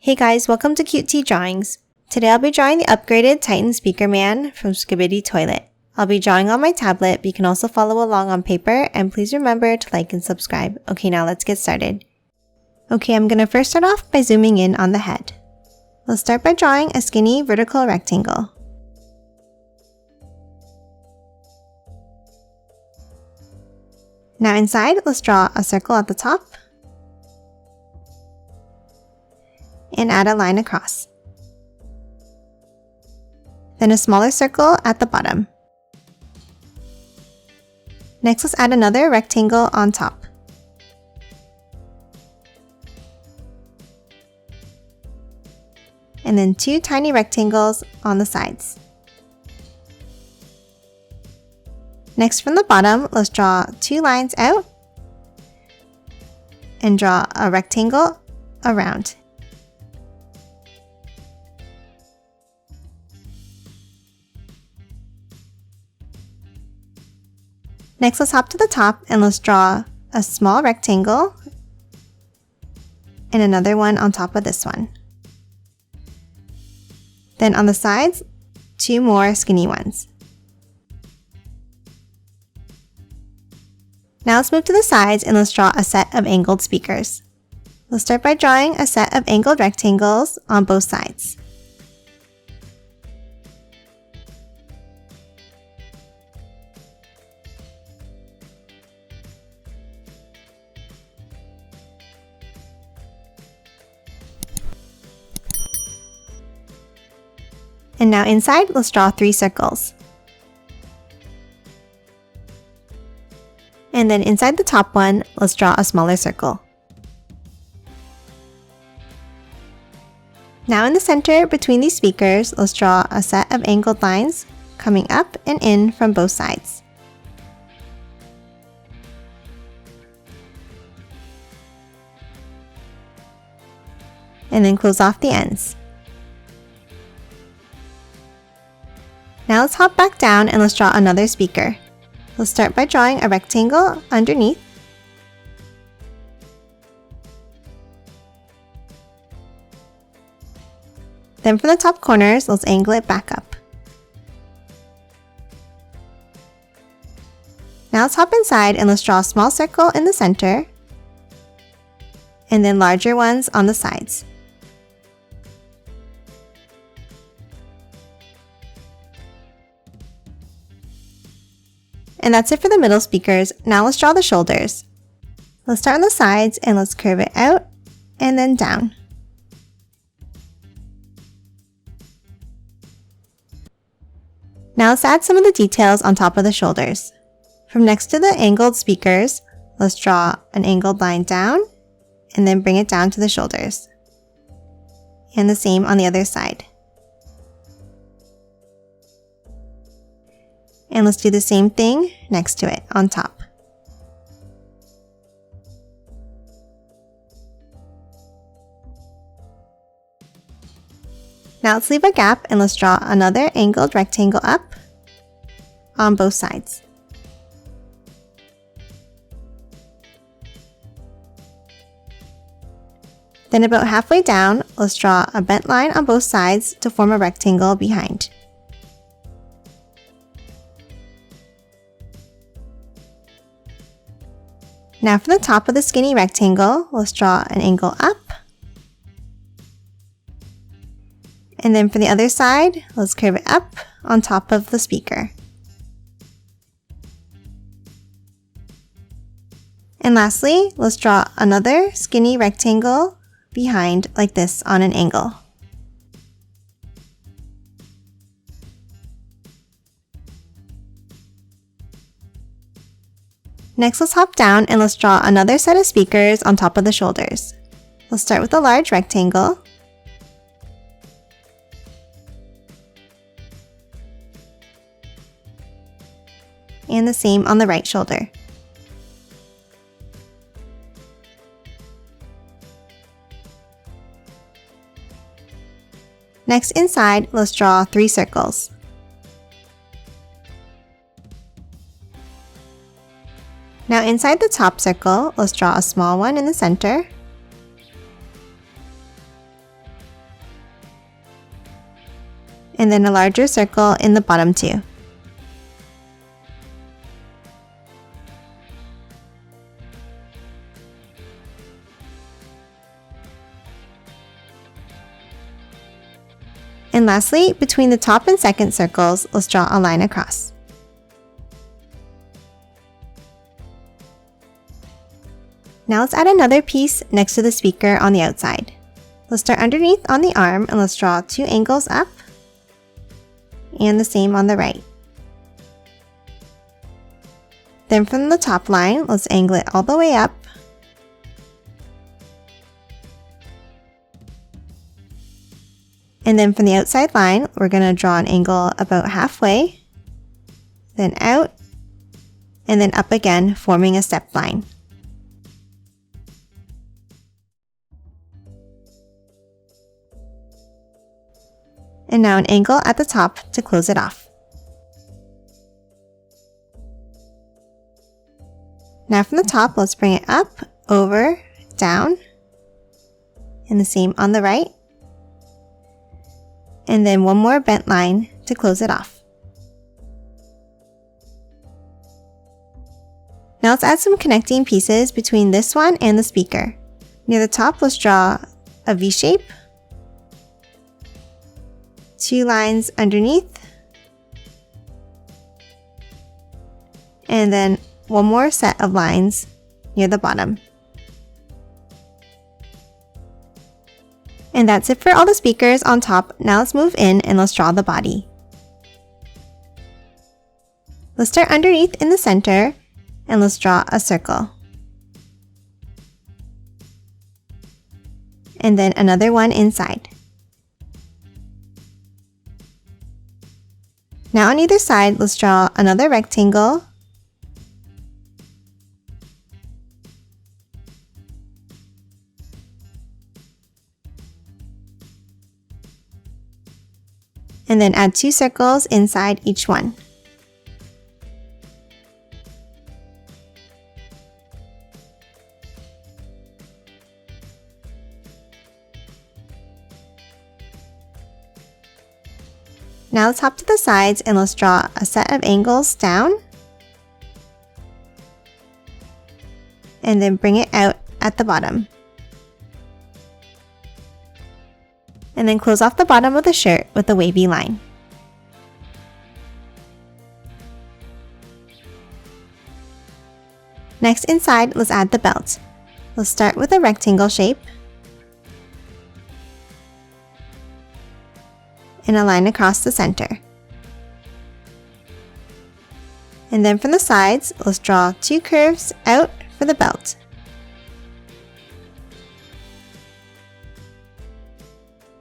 Hey guys, welcome to Cute Tea Drawings. Today I'll be drawing the Upgraded Titan Speakerman from Skibidi Toilet. I'll be drawing on my tablet, but you can also follow along on paper, and please remember to like and subscribe. Okay, now let's get started. Okay, I'm gonna first start off by zooming in on the head. Let's start by drawing a skinny vertical rectangle. Now inside, let's draw a circle at the top and add a line across. Then a smaller circle at the bottom. Next, let's add another rectangle on top. And then two tiny rectangles on the sides. Next, from the bottom, let's draw two lines out and draw a rectangle around. Next, let's hop to the top and let's draw a small rectangle and another one on top of this one. Then on the sides, two more skinny ones. Now let's move to the sides and let's draw a set of angled speakers. Let's start by drawing a set of angled rectangles on both sides. And now inside, let's draw three circles. And then inside the top one, let's draw a smaller circle. Now in the center between these speakers, let's draw a set of angled lines coming up and in from both sides. And then close off the ends. Now let's hop back down and let's draw another speaker. Let's start by drawing a rectangle underneath. Then from the top corners, let's angle it back up. Now let's hop inside and let's draw a small circle in the center, and then larger ones on the sides. And that's it for the middle speakers. Now let's draw the shoulders. Let's start on the sides and let's curve it out and then down. Now let's add some of the details on top of the shoulders. From next to the angled speakers, let's draw an angled line down and then bring it down to the shoulders. And the same on the other side. And let's do the same thing next to it on top. Now let's leave a gap and let's draw another angled rectangle up on both sides. Then about halfway down, let's draw a bent line on both sides to form a rectangle behind. Now from the top of the skinny rectangle, let's draw an angle up. And then for the other side, let's curve it up on top of the speaker. And lastly, let's draw another skinny rectangle behind like this on an angle. Next, let's hop down and let's draw another set of speakers on top of the shoulders. Let's start with a large rectangle. And the same on the right shoulder. Next, inside, let's draw three circles. Now inside the top circle, let's draw a small one in the center. and then a larger circle in the bottom too. And lastly, between the top and second circles, let's draw a line across. Now let's add another piece next to the speaker on the outside. Let's start underneath on the arm and let's draw 2 angles up and the same on the right. Then from the top line, let's angle it all the way up. And then from the outside line, we're going to draw an angle about halfway, then out, and then up again, forming a step line. And now an angle at the top to close it off. Now from the top, let's bring it up, over, down, and the same on the right. And then one more bent line to close it off. Now let's add some connecting pieces between this one and the speaker. Near the top, let's draw a V shape, 2 lines underneath, and then one more set of lines near the bottom. And that's it for all the speakers on top. Now let's move in and let's draw the body. Let's start underneath in the center and let's draw a circle. And then another one inside. Now on either side, let's draw another rectangle. And then add 2 circles inside each one. Now let's hop to the sides and let's draw a set of angles down. And then bring it out at the bottom. And then close off the bottom of the shirt with a wavy line. Next inside, let's add the belt. Let's start with a rectangle shape and a line across the center. And then from the sides, let's draw 2 curves out for the belt.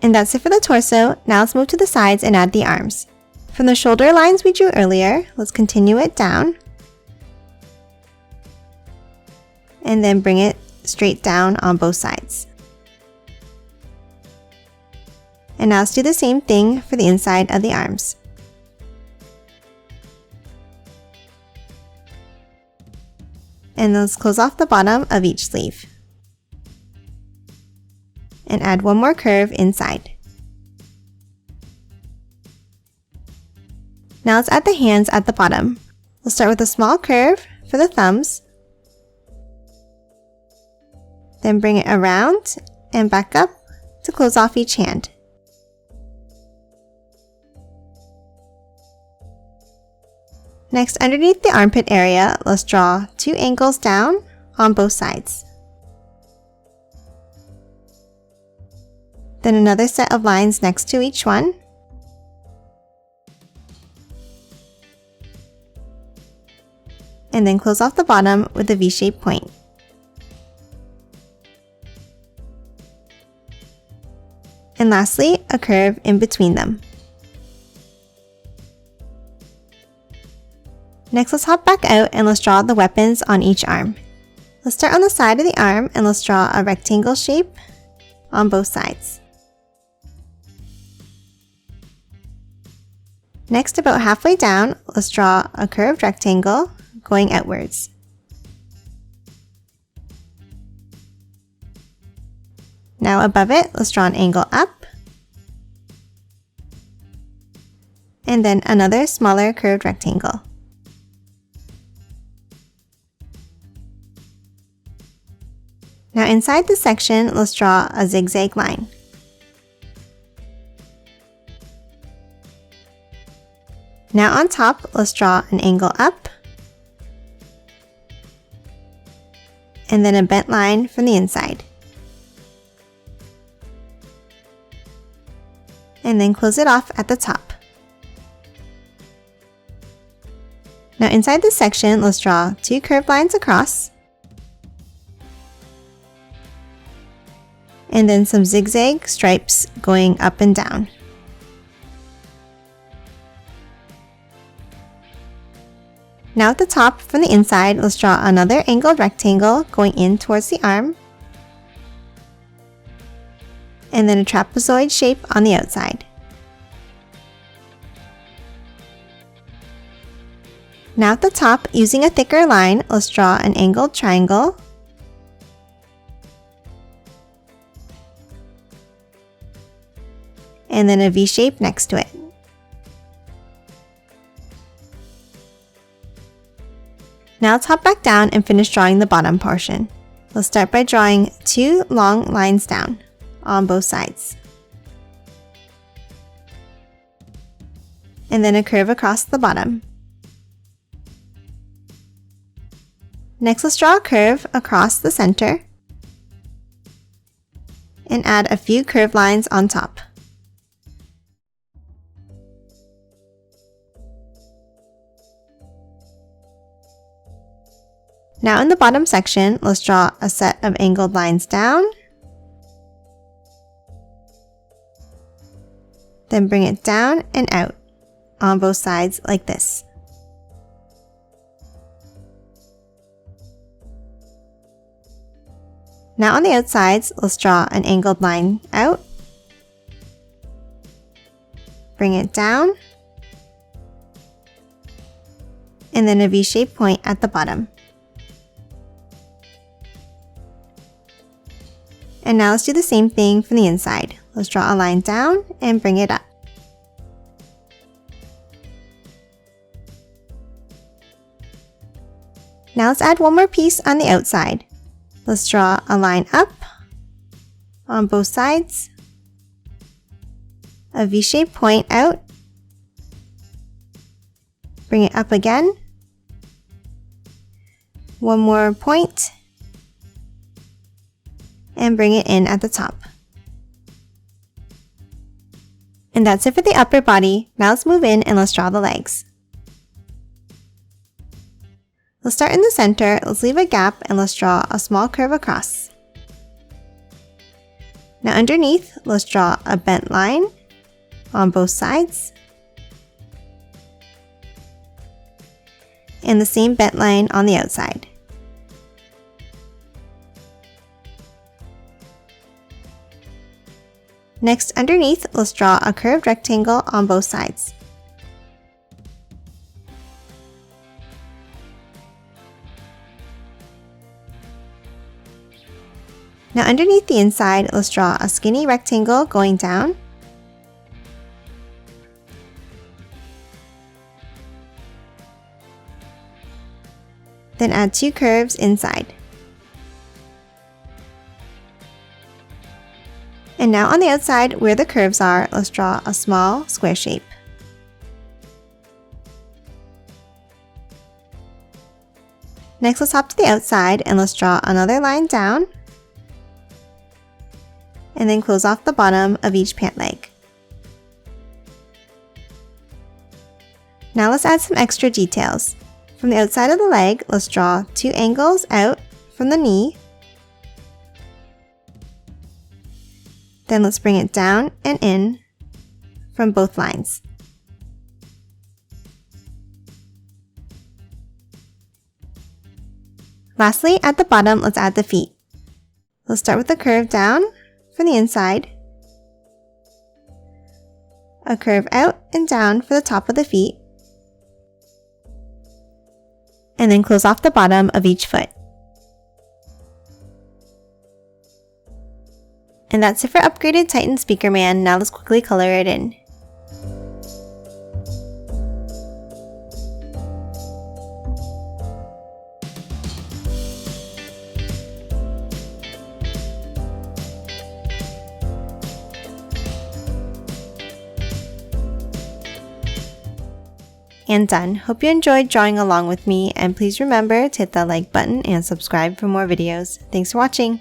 And that's it for the torso. Now let's move to the sides and add the arms. From the shoulder lines we drew earlier, let's continue it down. And then bring it straight down on both sides. And now let's do the same thing for the inside of the arms. And let's close off the bottom of each sleeve. And add one more curve inside. Now let's add the hands at the bottom. We'll start with a small curve for the thumbs, then bring it around and back up to close off each hand. Next, underneath the armpit area, let's draw 2 angles down on both sides. Then another set of lines next to each one. And then close off the bottom with a V-shaped point. And lastly, a curve in between them. Next, let's hop back out and let's draw the weapons on each arm. Let's start on the side of the arm and let's draw a rectangle shape on both sides. Next, about halfway down, let's draw a curved rectangle going outwards. Now above it, let's draw an angle up. and then another smaller curved rectangle. Now inside this section, let's draw a zigzag line. Now on top, let's draw an angle up, and then a bent line from the inside. And then close it off at the top. Now inside this section, let's draw two curved lines across, and then some zigzag stripes going up and down. Now at the top, from the inside, let's draw another angled rectangle going in towards the arm, and then a trapezoid shape on the outside. Now at the top, using a thicker line, let's draw an angled triangle, and then a V shape next to it. Now let's hop back down and finish drawing the bottom portion. Let's start by drawing two long lines down on both sides, and then a curve across the bottom. Next, let's draw a curve across the center and add a few curved lines on top. Now in the bottom section, let's draw a set of angled lines down, then bring it down and out on both sides like this. Now on the outsides, let's draw an angled line out, bring it down, and then a V-shaped point at the bottom. And now let's do the same thing from the inside. Let's draw a line down and bring it up. Now let's add one more piece on the outside. Let's draw a line up on both sides, a V-shaped point out, bring it up again, one more point, and bring it in at the top. And that's it for the upper body. Now let's move in and let's draw the legs. Let's start in the center, let's leave a gap, and let's draw a small curve across. Now underneath, let's draw a bent line on both sides, and the same bent line on the outside. Next, underneath, let's draw a curved rectangle on both sides. Now underneath the inside, let's draw a skinny rectangle going down, then add two curves inside. And now on the outside, where the curves are, let's draw a small square shape. Next, let's hop to the outside and let's draw another line down, and then close off the bottom of each pant leg. Now let's add some extra details. From the outside of the leg, let's draw two angles out from the knee. Then let's bring it down and in from both lines. Lastly, at the bottom, let's add the feet. Let's start with a curve down from the inside, a curve out and down for the top of the feet, and then close off the bottom of each foot. And that's it for Upgraded Titan Speakerman. Now let's quickly color it in. And done. Hope you enjoyed drawing along with me, and please remember to hit that like button and subscribe for more videos. Thanks for watching!